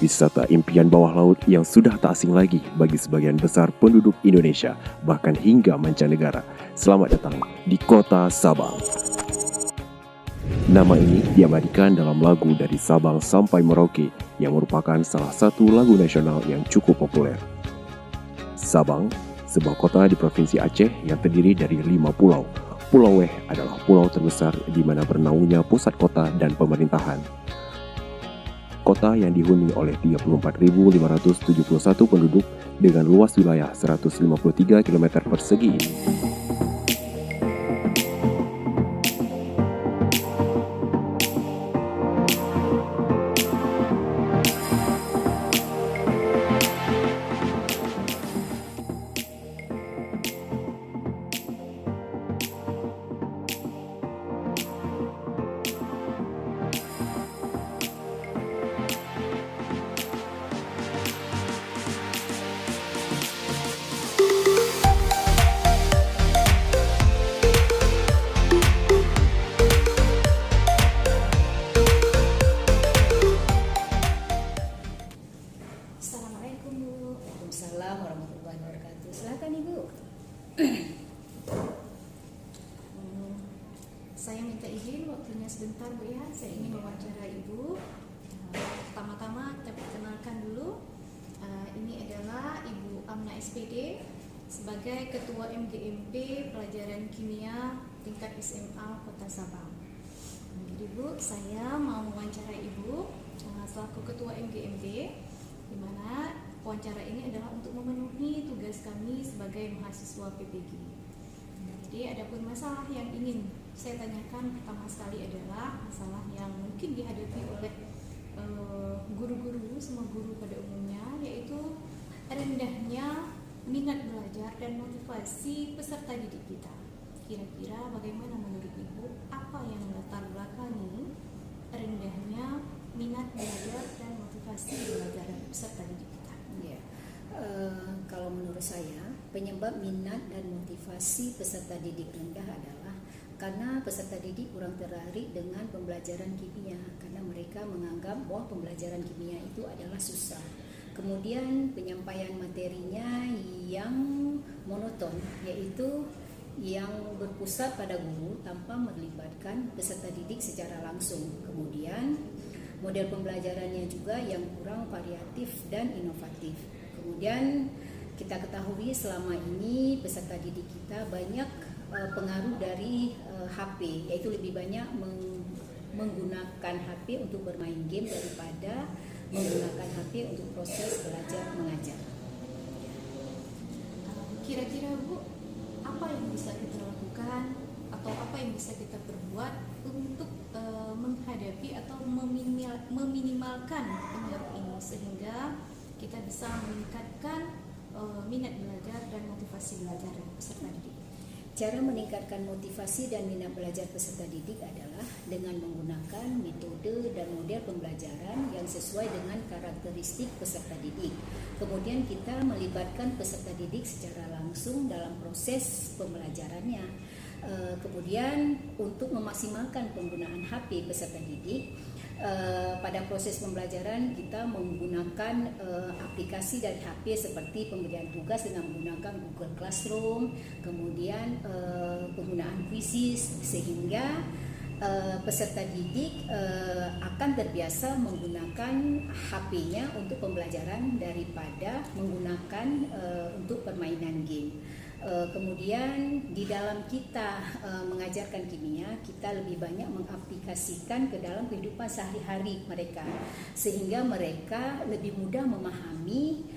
wisata impian bawah laut yang sudah tak asing lagi bagi sebagian besar penduduk Indonesia, bahkan hingga mancanegara. Selamat datang di Kota Sabang. Nama ini diabadikan dalam lagu Dari Sabang Sampai Merauke yang merupakan salah satu lagu nasional yang cukup populer. Sabang, sebuah kota di Provinsi Aceh yang terdiri dari 5 pulau. Pulau Weh adalah pulau terbesar di mana bernaungnya pusat kota dan pemerintahan. Kota yang dihuni oleh 34.571 penduduk dengan luas wilayah 153 km persegi. Assalamualaikum Bu. Waalaikumsalam warahmatullahi wabarakatuh. Silakan Ibu. Saya minta izin waktunya sebentar Bu ya. Saya ingin wawancara Ibu. Pertama-tama kita perkenalkan dulu. Ini adalah Ibu Amna SPD sebagai Ketua MGMP Pelajaran Kimia tingkat SMA Kota Sabang. Jadi Bu, saya mau wawancara Ibu selaku Ketua MGMP, di mana wawancara ini adalah untuk memenuhi tugas kami sebagai mahasiswa PPG. Jadi adapun masalah yang ingin saya tanyakan pertama sekali adalah masalah yang mungkin dihadapi oleh guru-guru, semua guru pada umumnya, yaitu rendahnya minat belajar dan motivasi peserta didik kita. Kira-kira bagaimana menurut Ibu, apa yang melatar belakangi rendahnya minat belajar dan motivasi belajar dari peserta didik kita? Ya, kalau menurut saya penyebab minat dan motivasi peserta didik rendah adalah karena peserta didik kurang tertarik dengan pembelajaran kimia, karena mereka menganggap bahwa pembelajaran kimia itu adalah susah. Kemudian penyampaian materinya yang monoton, yaitu yang berpusat pada guru tanpa melibatkan peserta didik secara langsung. Kemudian model pembelajarannya juga yang kurang variatif dan inovatif. Kemudian kita ketahui selama ini peserta didik kita banyak pengaruh dari HP, yaitu lebih banyak menggunakan HP untuk bermain game daripada menggunakan HP untuk proses belajar mengajar. Kira-kira Bu, apa yang bisa kita lakukan atau apa yang bisa kita perbuat untuk menghadapi atau meminimalkan pengaruh ini sehingga kita bisa meningkatkan minat belajar dan motivasi belajar peserta didik? Cara meningkatkan motivasi dan minat belajar peserta didik adalah dengan menggunakan metode dan model pembelajaran yang sesuai dengan karakteristik peserta didik. Kemudian kita melibatkan peserta didik secara langsung dalam proses pembelajarannya. Kemudian untuk memaksimalkan penggunaan HP peserta didik, pada proses pembelajaran kita menggunakan aplikasi dari HP seperti pemberian tugas dengan menggunakan Google Classroom, kemudian penggunaan quizzes, sehingga peserta didik akan terbiasa menggunakan HP-nya untuk pembelajaran daripada menggunakan untuk permainan game. Kemudian di dalam kita mengajarkan kimia, kita lebih banyak mengaplikasikan ke dalam kehidupan sehari-hari mereka, sehingga mereka lebih mudah memahami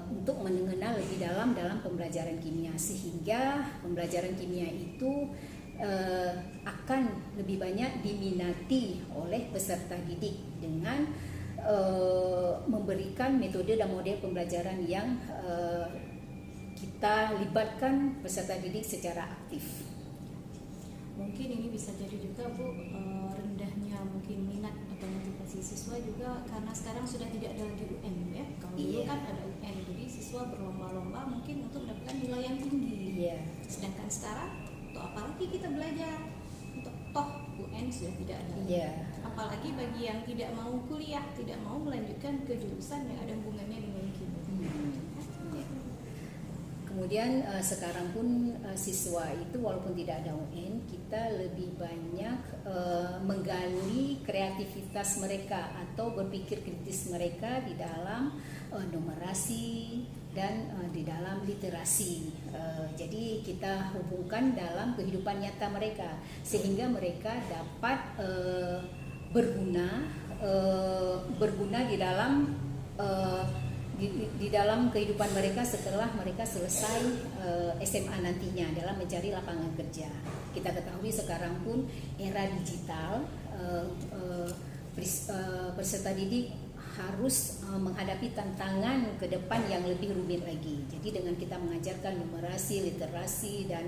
untuk mengenal lebih dalam pembelajaran kimia, sehingga pembelajaran kimia itu akan lebih banyak diminati oleh peserta didik dengan memberikan metode dan model pembelajaran yang kita libatkan peserta didik secara aktif. Mungkin ini bisa jadi juga Bu, rendahnya mungkin minat atau motivasi siswa juga karena sekarang sudah tidak ada lagi UN ya. Kalau dulu kan ada UN, jadi siswa berlomba-lomba mungkin untuk mendapatkan nilai yang tinggi. Sedangkan sekarang untuk apalagi kita belajar untuk toh UN sudah tidak ada. Iya. Apalagi bagi yang tidak mau kuliah, tidak mau melanjutkan ke jurusan yang ada hubungannya dengan kimia. Ya. Kemudian sekarang pun siswa itu walaupun tidak ada UN, kita lebih banyak menggali kreativitas mereka atau berpikir kritis mereka di dalam numerasi dan di dalam literasi. Jadi kita hubungkan dalam kehidupan nyata mereka sehingga mereka dapat berguna di dalam di dalam kehidupan mereka setelah mereka selesai SMA nantinya dalam mencari lapangan kerja. Kita ketahui sekarang pun era digital, peserta didik harus menghadapi tantangan ke depan yang lebih rumit lagi. Jadi dengan kita mengajarkan numerasi, literasi dan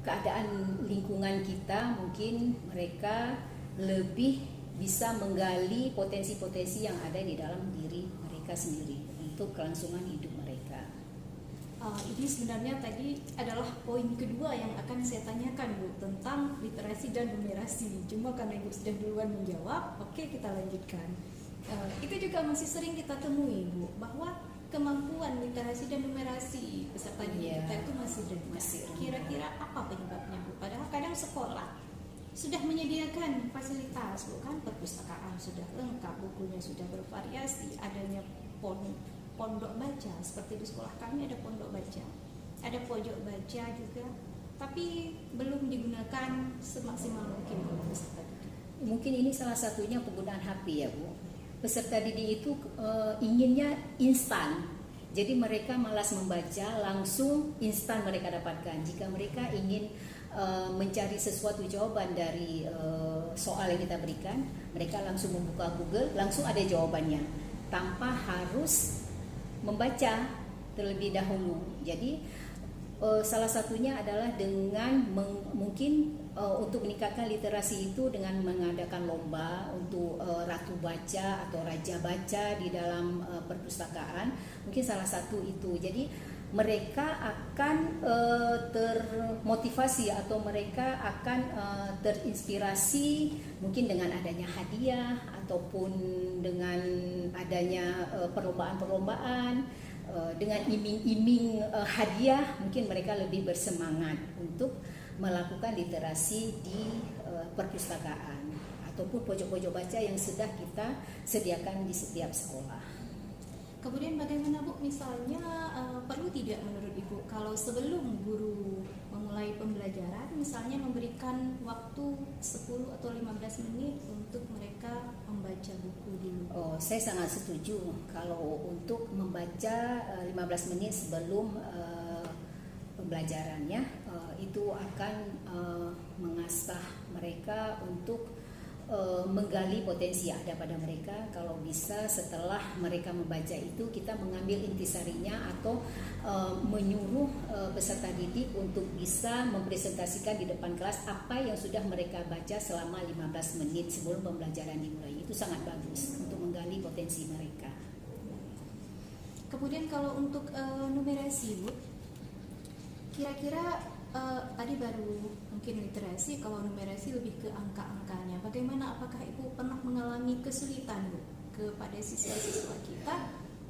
keadaan lingkungan kita, mungkin mereka lebih bisa menggali potensi-potensi yang ada di dalam diri mereka sendiri untuk kelangsungan hidup mereka. Ini sebenarnya tadi adalah poin kedua yang akan saya tanyakan, Bu, tentang literasi dan numerasi. Cuma karena Ibu sudah duluan menjawab, oke, kita lanjutkan. Itu juga masih sering kita temui, Bu, bahwa kemampuan literasi dan numerasi peserta didik kita itu masih rendah. Kira-kira apa penyebabnya, Bu? Padahal kadang sekolah sudah menyediakan fasilitas, bukan, perpustakaan sudah lengkap, bukunya sudah bervariasi, adanya pondok baca, seperti di sekolah kami ada pondok baca, ada pojok baca juga, tapi belum digunakan semaksimal mungkin oleh peserta didik. Mungkin ini salah satunya penggunaan HP ya, Bu. Peserta didik itu inginnya instan. Jadi mereka malas membaca, langsung instan mereka dapatkan. Jika mereka ingin mencari sesuatu jawaban dari soal yang kita berikan, mereka langsung membuka Google, langsung ada jawabannya tanpa harus membaca terlebih dahulu. Jadi salah satunya adalah dengan mungkin untuk meningkatkan literasi itu dengan mengadakan lomba untuk ratu baca atau raja baca di dalam perpustakaan, mungkin salah satu itu. Jadi mereka akan termotivasi atau mereka akan terinspirasi mungkin dengan adanya hadiah ataupun dengan adanya perlombaan-perlombaan, dengan iming-iming hadiah, mungkin mereka lebih bersemangat untuk melakukan literasi di perpustakaan ataupun pojok-pojok baca yang sudah kita sediakan di setiap sekolah. Kemudian bagaimana, Bu, misalnya perlu tidak menurut Ibu kalau sebelum guru memulai pembelajaran misalnya memberikan waktu 10 atau 15 menit untuk mereka membaca buku dulu? Saya sangat setuju kalau untuk membaca 15 menit sebelum pembelajarannya, itu akan mengasah mereka untuk menggali potensi yang ada pada mereka. Kalau bisa setelah mereka membaca itu kita mengambil intisarinya atau menyuruh peserta didik untuk bisa mempresentasikan di depan kelas apa yang sudah mereka baca selama 15 menit sebelum pembelajaran dimulai. Itu sangat bagus untuk menggali potensi mereka. Kemudian kalau untuk numerasi, Bu, kira-kira tadi baru mungkin literasi, kalau numerasi lebih ke angka-angkanya. Bagaimana, apakah Ibu pernah mengalami kesulitan, Bu, kepada siswa-siswa kita?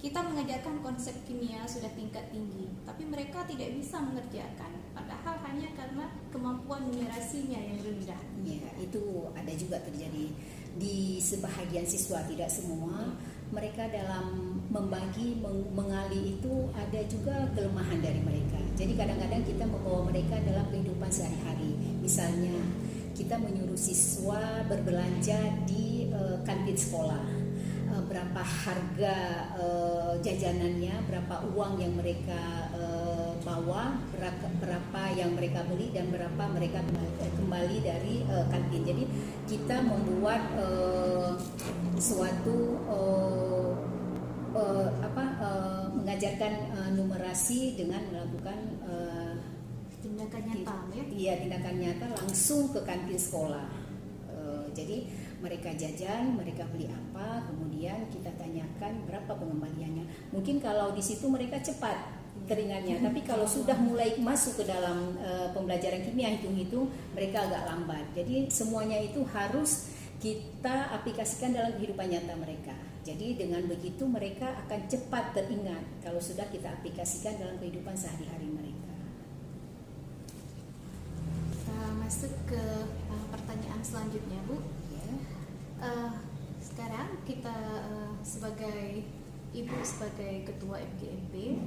Kita mengajarkan konsep kimia sudah tingkat tinggi, tapi mereka tidak bisa mengerjakan, padahal hanya karena kemampuan numerasinya yang rendah. Ya, itu ada juga terjadi di sebahagian siswa, tidak semua. Mereka dalam membagi, mengali itu ada juga kelemahan dari mereka. Jadi kadang-kadang kita membawa mereka dalam kehidupan sehari-hari. Misalnya kita menyuruh siswa berbelanja di kantin sekolah. Berapa harga jajanannya, berapa uang yang mereka bawa, berapa yang mereka beli dan berapa mereka kembali dari kantin. Jadi kita membuat suatu mengajarkan numerasi dengan melakukan tindakan nyata, ya? Iya, tindakan nyata langsung ke kantin sekolah. Jadi mereka jajan, mereka beli apa, kemudian kita tanyakan berapa pengembaliannya. Mungkin kalau di situ mereka cepat keringannya. Tapi kalau sudah mulai masuk ke dalam pembelajaran kimia hitung-hitung, mereka agak lambat. Jadi semuanya itu harus kita aplikasikan dalam kehidupan nyata mereka. Jadi dengan begitu mereka akan cepat teringat kalau sudah kita aplikasikan dalam kehidupan sehari-hari mereka. Kita masuk ke pertanyaan selanjutnya, Bu. Ya. Sekarang kita sebagai Ibu sebagai Ketua MGMP,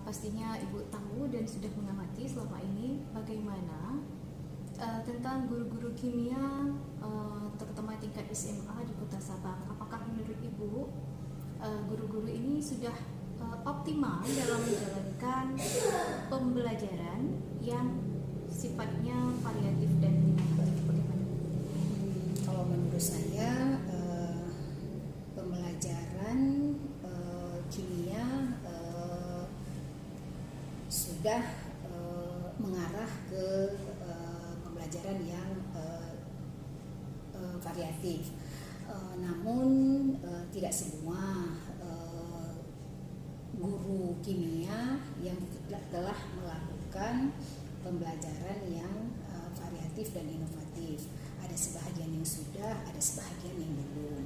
pastinya Ibu tahu dan sudah mengamati selama ini bagaimana tentang guru-guru kimia, terutama tingkat SMA di Kota Sabang. Apakah menurut Ibu guru-guru ini sudah optimal dalam menjalankan pembelajaran yang sifatnya variatif dan inovatif? Bagaimana? Kalau menurut saya pembelajaran kimia sudah mengarah ke pembelajaran yang variatif. Namun tidak semua guru kimia yang telah melakukan pembelajaran yang variatif dan inovatif. Ada sebahagian yang sudah, ada sebahagian yang belum.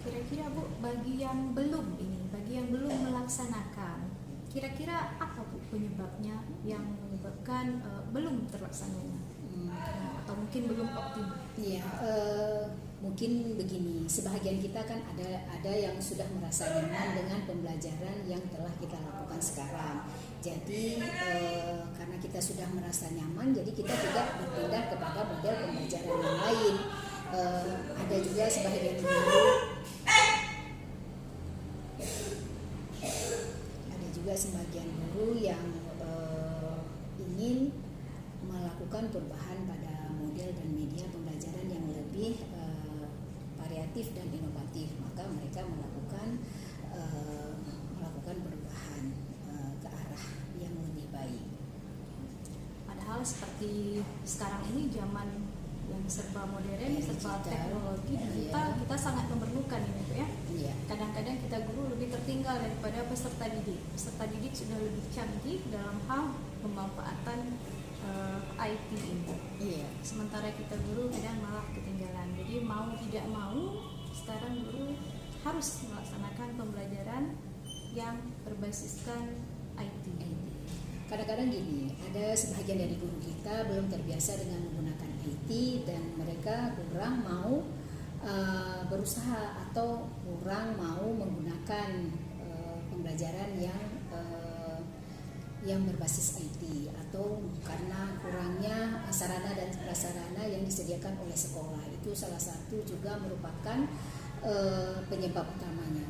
Kira-kira Bu, bagi yang belum ini, bagi yang belum melaksanakan, kira-kira apa Bu penyebabnya yang menyebabkan belum terlaksananya? Atau mungkin belum optimal? Iya, mungkin begini. Sebahagian kita kan ada yang sudah merasa nyaman dengan pembelajaran yang telah kita lakukan sekarang. Jadi karena kita sudah merasa nyaman, jadi kita tidak berpindah kepada model pembelajaran yang lain. Ada juga sebahagian guru, yang ingin melakukan perubahan pada model dan media pembelajaran yang lebih variatif dan inovatif, maka mereka melakukan perubahan ke arah yang lebih baik. Padahal seperti sekarang ini zaman yang serba modern, serba teknologi digital, kita sangat memerlukan ini, Bu, ya. Iya. Kadang-kadang kita guru lebih tertinggal daripada peserta didik. Peserta didik sudah lebih canggih dalam hal pemanfaatan IT ini. Iya. Sementara kita guru kadang malah ketinggalan. Jadi mau tidak mau sekarang guru harus melaksanakan pembelajaran yang berbasiskan IT. Kadang-kadang gini, ada sebagian dari guru kita belum terbiasa dengan menggunakan IT dan mereka kurang mau berusaha atau kurang mau menggunakan pembelajaran yang berbasis IT, atau karena kurangnya sarana dan prasarana yang disediakan oleh sekolah. Itu salah satu juga merupakan penyebab utamanya.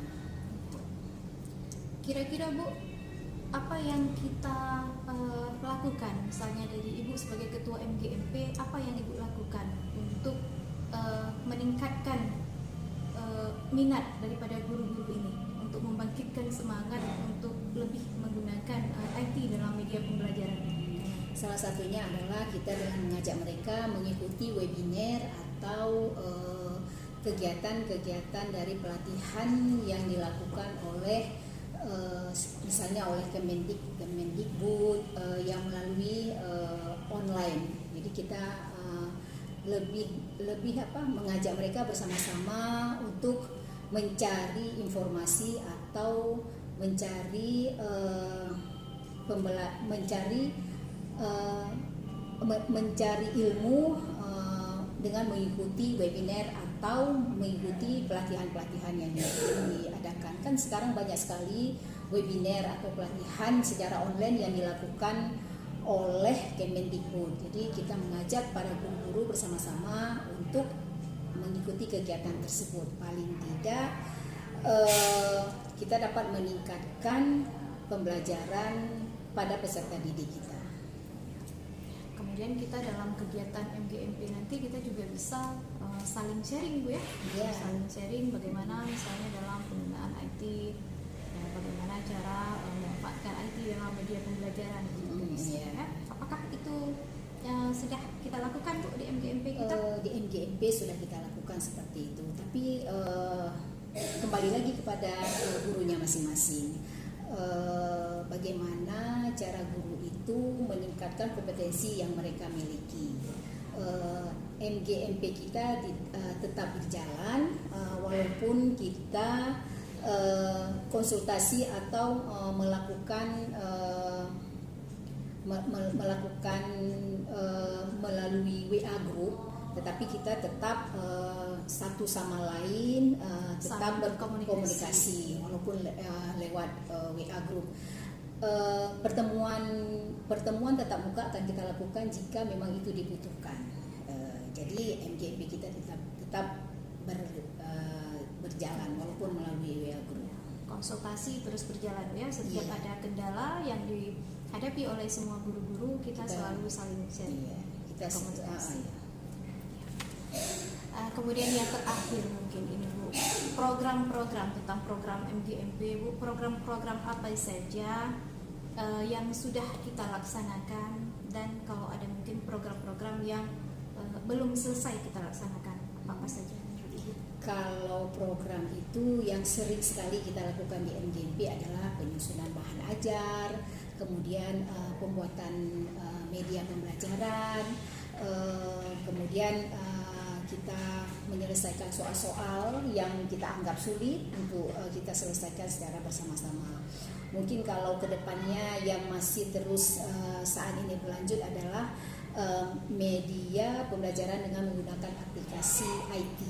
Kira-kira Bu, apa yang kita lakukan, misalnya dari Ibu sebagai Ketua MGMP, apa yang Ibu lakukan untuk meningkatkan minat daripada guru-guru ini, untuk membangkitkan semangat untuk lebih menggunakan IT dalam media pembelajaran? Salah satunya adalah kita dengan mengajak mereka mengikuti webinar atau kegiatan-kegiatan dari pelatihan yang dilakukan oleh misalnya oleh Kemendikbud yang melalui online. Jadi kita lebih mengajak mereka bersama-sama untuk mencari informasi atau mencari ilmu dengan mengikuti webinar atau mengikuti pelatihan-pelatihan yang diadakan. Kan sekarang banyak sekali webinar atau pelatihan secara online yang dilakukan oleh Kemendikbud. Jadi kita mengajak para guru-guru bersama-sama untuk mengikuti kegiatan tersebut. Paling tidak kita dapat meningkatkan pembelajaran pada peserta didik kita. Kemudian kita dalam kegiatan MGMP nanti kita juga bisa saling sharing, Bu, ya. Yeah. Saling sharing bagaimana misalnya dalam penggunaan IT, bagaimana cara memanfaatkan IT dalam media pembelajaran. Ya. Apakah itu sudah kita lakukan, Bu, di MGMP kita? Di MGMP sudah kita lakukan seperti itu, tapi kembali lagi kepada gurunya masing-masing. bagaimana cara guru itu meningkatkan kompetensi yang mereka miliki. MGMP kita tetap berjalan walaupun kita konsultasi atau melakukan melalui WA group, tetapi kita tetap satu sama lain tetap berkomunikasi walaupun lewat WA group. Pertemuan tatap muka akan kita lakukan jika memang itu dibutuhkan. Jadi MGMP kita tetap berjalan walaupun melalui WA group. Konsultasi terus berjalan ya, setiap ada kendala yang dihadapi oleh semua guru-guru kita selalu saling share. Kita komunikasi. Kemudian yang terakhir mungkin ini Bu, program-program tentang program MGMP Bu, program-program apa saja yang sudah kita laksanakan, dan kalau ada mungkin program-program yang belum selesai kita laksanakan, apa saja? Kalau program itu yang sering sekali kita lakukan di MGMP adalah penyusunan bahan ajar, kemudian pembuatan media pembelajaran, kemudian kita menyelesaikan soal-soal yang kita anggap sulit untuk kita selesaikan secara bersama-sama. Mungkin kalau kedepannya yang masih terus saat ini berlanjut adalah media pembelajaran dengan menggunakan aplikasi IT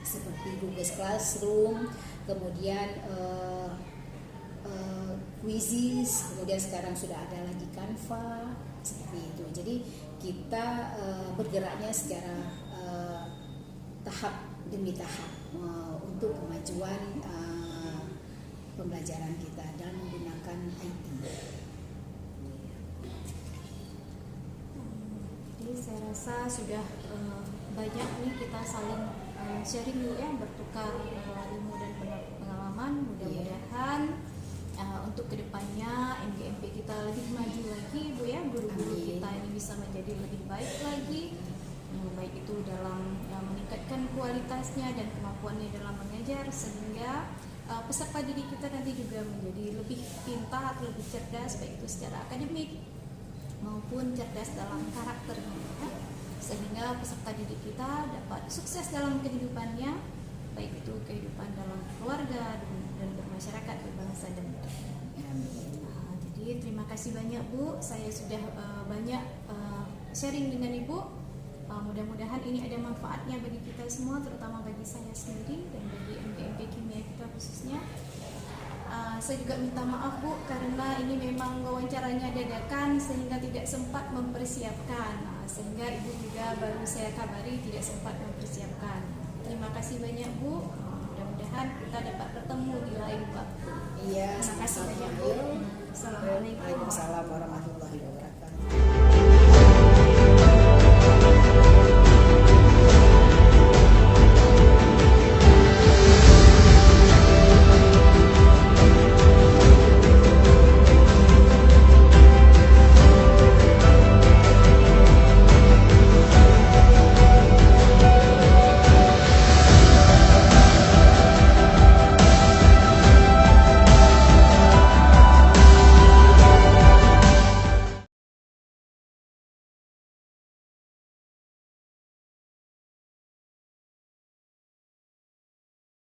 seperti Google Classroom, kemudian Quizzes, kemudian sekarang sudah ada lagi Canva, seperti itu. Jadi kita bergeraknya secara tahap demi tahap untuk kemajuan pembelajaran kita dan menggunakan IT. Jadi saya rasa sudah banyak nih kita saling sharing dulu ya, bertukar ilmu dan pengalaman. Mudah-mudahan untuk kedepannya MGMP kita lebih maju lagi Bu ya, guru-guru kita ini bisa menjadi lebih baik lagi, baik itu dalam meningkatkan kualitasnya dan kemampuannya dalam mengajar, sehingga peserta didik kita nanti juga menjadi lebih pintar, lebih cerdas, baik itu secara akademik maupun cerdas dalam karakternya ya. Sehingga peserta didik kita dapat sukses dalam kehidupannya, baik itu kehidupan dalam keluarga dan bermasyarakat, berbangsa dan bernegara. Jadi terima kasih banyak Bu, saya sudah banyak sharing dengan Ibu. Mudah-mudahan ini ada manfaatnya bagi kita semua, terutama bagi saya sendiri dan bagi MGMP Kimia kita khususnya. Saya juga minta maaf Bu, karena ini memang wawancaranya dadakan sehingga tidak sempat mempersiapkan, sehingga Ibu juga baru saya kabari tidak sempat mempersiapkan. Terima kasih banyak Bu, mudah-mudahan kita dapat bertemu di lain waktu. Iya, terima kasih banyak Bu. Assalamualaikum warahmatullahi wabarakatuh.